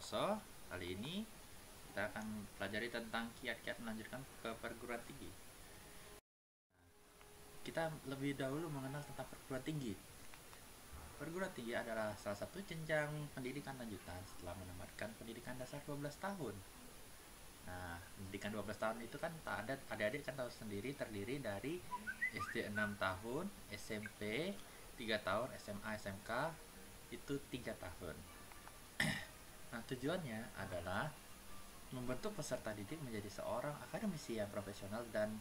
Sudarso. Kali ini kita akan pelajari tentang kiat-kiat melanjutkan ke perguruan tinggi. Kita lebih dahulu mengenal tentang perguruan tinggi. Perguruan tinggi adalah salah satu jenjang pendidikan lanjutan setelah menamatkan pendidikan dasar 12 tahun. Nah, pendidikan 12 tahun itu kan tak ada, adik-adik kan tahu sendiri, terdiri dari SD 6 tahun, SMP 3 tahun, SMA, SMK itu 3 tahun. Nah, tujuannya adalah membentuk peserta didik menjadi seorang akademisi yang profesional dan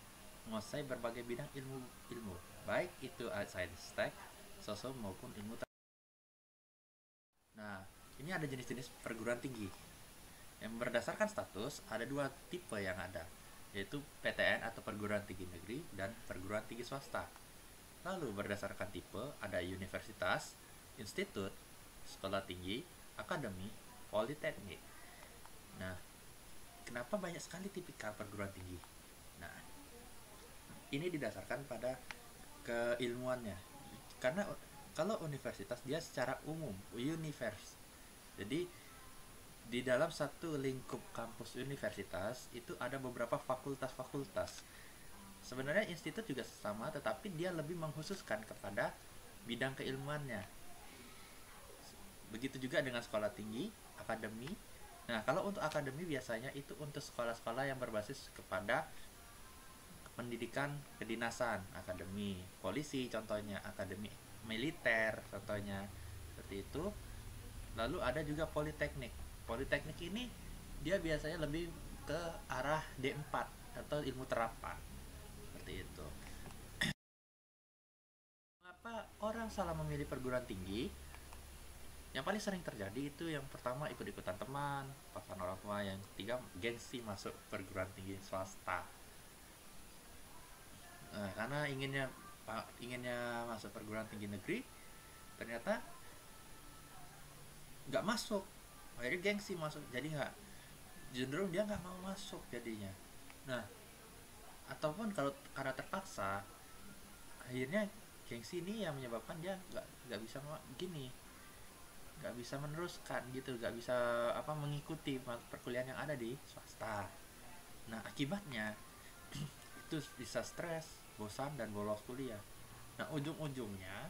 menguasai berbagai bidang ilmu, baik itu saintek, sosial maupun ilmu. Nah, ini ada jenis-jenis perguruan tinggi. Yang berdasarkan status, ada dua tipe yang ada, yaitu PTN atau perguruan tinggi negeri dan perguruan tinggi swasta. Lalu berdasarkan tipe, ada universitas, institut, sekolah tinggi, akademi, politeknik. Nah, kenapa banyak sekali tipikal perguruan tinggi? Nah, ini didasarkan pada keilmuannya. Karena kalau universitas dia secara umum, jadi di dalam satu lingkup kampus universitas itu ada beberapa fakultas-fakultas. Sebenarnya institut juga sama, tetapi dia lebih mengkhususkan kepada bidang keilmuannya. Begitu juga dengan sekolah tinggi, akademi. Nah, kalau untuk akademi biasanya itu untuk sekolah-sekolah yang berbasis kepada pendidikan kedinasan, akademi polisi contohnya, akademi militer contohnya, seperti itu. Lalu ada juga politeknik. Politeknik ini dia biasanya lebih ke arah D4 atau ilmu terapan, seperti itu. Mengapa orang salah memilih perguruan tinggi? Yang paling sering terjadi itu yang pertama ikut-ikutan teman, paksaan orang tua, yang ketiga gengsi masuk perguruan tinggi swasta. Nah, karena inginnya masuk perguruan tinggi negeri, ternyata nggak masuk, akhirnya gengsi masuk, jadi nggak, cenderung dia nggak mau masuk jadinya. Nah, ataupun kalau karena terpaksa, akhirnya gengsi ini yang menyebabkan dia nggak bisa gini, nggak bisa meneruskan gitu, nggak bisa mengikuti perkuliahan yang ada di swasta. Nah, akibatnya itu bisa stres, bosan, dan bolos kuliah. Nah, ujung-ujungnya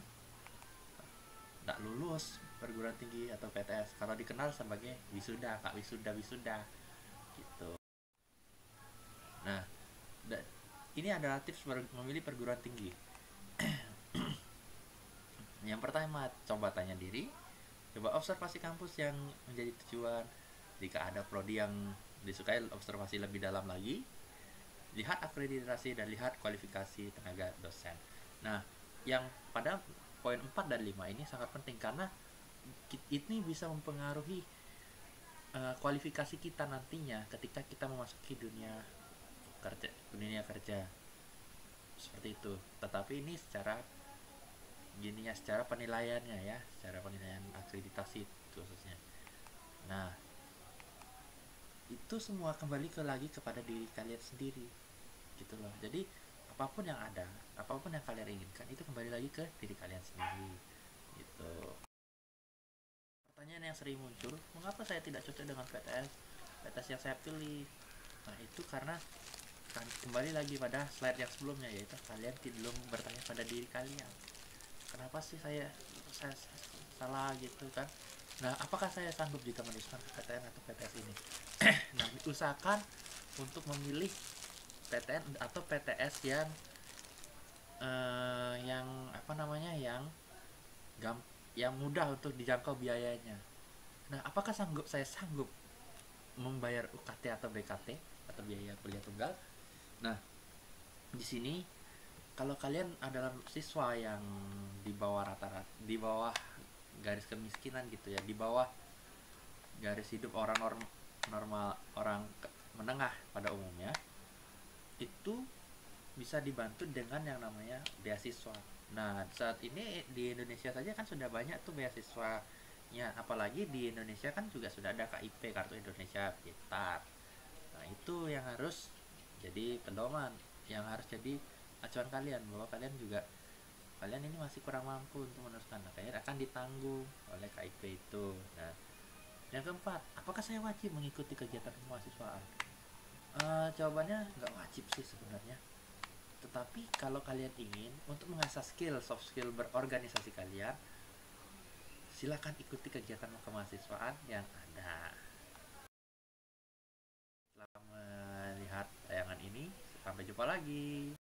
nggak lulus perguruan tinggi atau PTS kalau dikenal sebagai wisuda, kak wisuda gitu. Nah, ini adalah tips memilih perguruan tinggi. Yang pertama, coba tanya diri, coba observasi kampus yang menjadi tujuan. Jika ada prodi yang disukai, observasi lebih dalam lagi, lihat akreditasi dan lihat kualifikasi tenaga dosen. Nah, yang pada poin 4 dan 5 ini sangat penting karena ini bisa mempengaruhi kualifikasi kita nantinya ketika kita memasuki dunia kerja seperti itu. Tetapi ini secara secara penilaiannya ya, secara penilaian akreditasi khususnya. Nah, itu semua kembali lagi kepada diri kalian sendiri gitu loh. Jadi apapun yang ada, apapun yang kalian inginkan, itu kembali lagi ke diri kalian sendiri gitu. Pertanyaan yang sering muncul, mengapa saya tidak cocok dengan PTS yang saya pilih? Nah, itu karena kembali lagi pada slide yang sebelumnya, yaitu kalian belum bertanya pada diri kalian, kenapa sih saya salah gitu kan. Nah, apakah saya sanggup jika meneruskan PTN atau PTS ini? Nah, usahakan untuk memilih PTN atau PTS yang yang mudah untuk dijangkau biayanya. Nah, apakah saya sanggup membayar UKT atau BKT atau biaya kuliah tunggal? Nah, di sini kalau kalian adalah siswa yang di bawah rata-rata, di bawah garis kemiskinan gitu ya, di bawah garis hidup orang normal, orang menengah pada umumnya, itu bisa dibantu dengan yang namanya beasiswa. Nah, saat ini di Indonesia saja kan sudah banyak tuh beasiswanya, apalagi di Indonesia kan juga sudah ada KIP, Kartu Indonesia Pintar. Nah, itu yang harus jadi pedoman, yang harus jadi acuan kalian, bahwa kalian ini masih kurang mampu untuk meneruskan. Nah, kalian akan ditanggung oleh KIP itu. Nah, Yang keempat, apakah saya wajib mengikuti kegiatan kemahasiswaan? Jawabannya nggak wajib sih sebenarnya. Tetapi kalau kalian ingin untuk mengasah skill, soft skill berorganisasi kalian, silakan ikuti kegiatan kemahasiswaan yang ada. Setelah melihat tayangan ini, sampai jumpa lagi.